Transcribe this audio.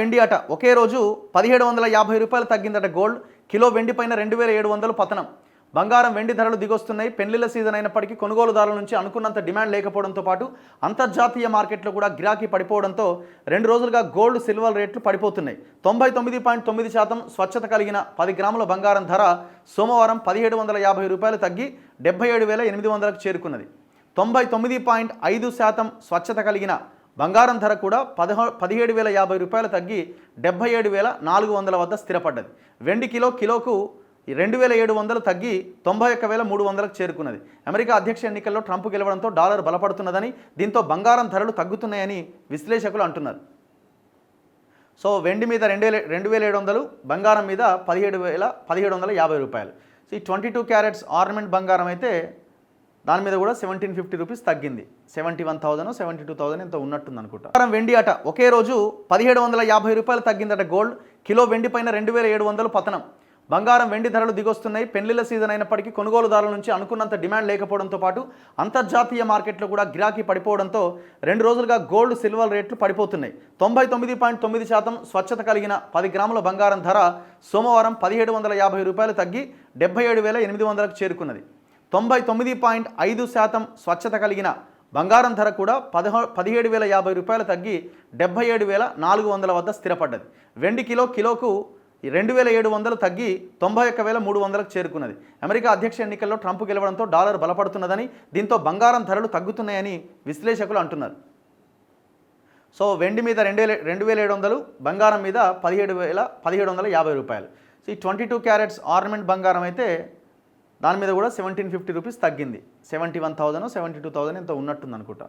వెండి అట ఒకే రోజు 1750 రూపాయలు తగ్గిందట గోల్డ్. కిలో వెండి పైన 2700 పతనం. బంగారం వెండి ధరలు దిగొస్తున్నాయి. పెళ్లిళ్ల సీజన్ అయినప్పటికీ కొనుగోలుదారుల నుంచి అనుకున్నంత డిమాండ్ లేకపోవడంతో పాటు అంతర్జాతీయ మార్కెట్లో కూడా గిరాకీ పడిపోవడంతో 2 రోజులుగా గోల్డ్ సిల్వర్ రేట్లు పడిపోతున్నాయి. 99.9% స్వచ్ఛత కలిగిన 10 గ్రాముల బంగారం ధర సోమవారం 1750 రూపాయలు తగ్గి 77,800కు చేరుకున్నది. 99.5% స్వచ్ఛత కలిగిన బంగారం ధర కూడా 17,050 రూపాయలు తగ్గి 77,400 వద్ద స్థిరపడ్డది. వెండి కిలోకు 2,700 తగ్గి 91,300కు చేరుకున్నది. అమెరికా అధ్యక్ష ఎన్నికల్లో ట్రంప్ గెలవడంతో డాలర్ బలపడుతున్నదని, దీంతో బంగారం ధరలు తగ్గుతున్నాయని విశ్లేషకులు అంటున్నారు. సో వెండి మీద 2,700, బంగారం మీద 17,750 రూపాయలు. సో ఈ 22 క్యారెట్స్ ఆర్నమెంట్ బంగారం అయితే దాని మీద కూడా 1750 రూపీస్ తగ్గింది. 71,000 72,000 ఎంతో ఉన్నట్టుంది అనుకుంటా. బంగారం వెండి అట ఒకే రోజు 1750 రూపాయలు తగ్గిందట గోల్డ్. కిలో వెండి పైన 2700 పతనం. బంగారం వెండి ధరలు దిగొస్తున్నాయి. పెళ్లిళ్ల సీజన్ అయినప్పటికీ కొనుగోలుదారుల నుంచి అనుకున్నంత డిమాండ్ లేకపోవడంతో పాటు అంతర్జాతీయ మార్కెట్లో కూడా గిరాకీ పడిపోవడంతో 2 రోజులుగా గోల్డ్ సిల్వర్ రేట్లు పడిపోతున్నాయి. 99.9% స్వచ్ఛత కలిగిన 10 గ్రాముల బంగారం ధర సోమవారం 1750 రూపాయలు తగ్గి 77,800కు చేరుకున్నది. 99.5% స్వచ్ఛత కలిగిన బంగారం ధర కూడా 17,050 రూపాయలు తగ్గి 77,400 వద్ద స్థిరపడ్డది. వెండి కిలోకు 2,700 తగ్గి 91,300కు చేరుకున్నది. అమెరికా అధ్యక్ష ఎన్నికల్లో ట్రంప్ గెలవడంతో డాలర్ బలపడుతున్నదని, దీంతో బంగారం ధరలు తగ్గుతున్నాయని విశ్లేషకులు అంటున్నారు. సో వెండి మీద 2,700, బంగారం మీద 17,750 రూపాయలు. సో ఈ 22 క్యారెట్స్ ఆర్నమెంట్ బంగారం అయితే దాని మీద కూడా 1750 రూపీస్ తగ్గింది. 71,000 72,000 ఎంతో ఉన్నట్టుంది అనుకుంటా.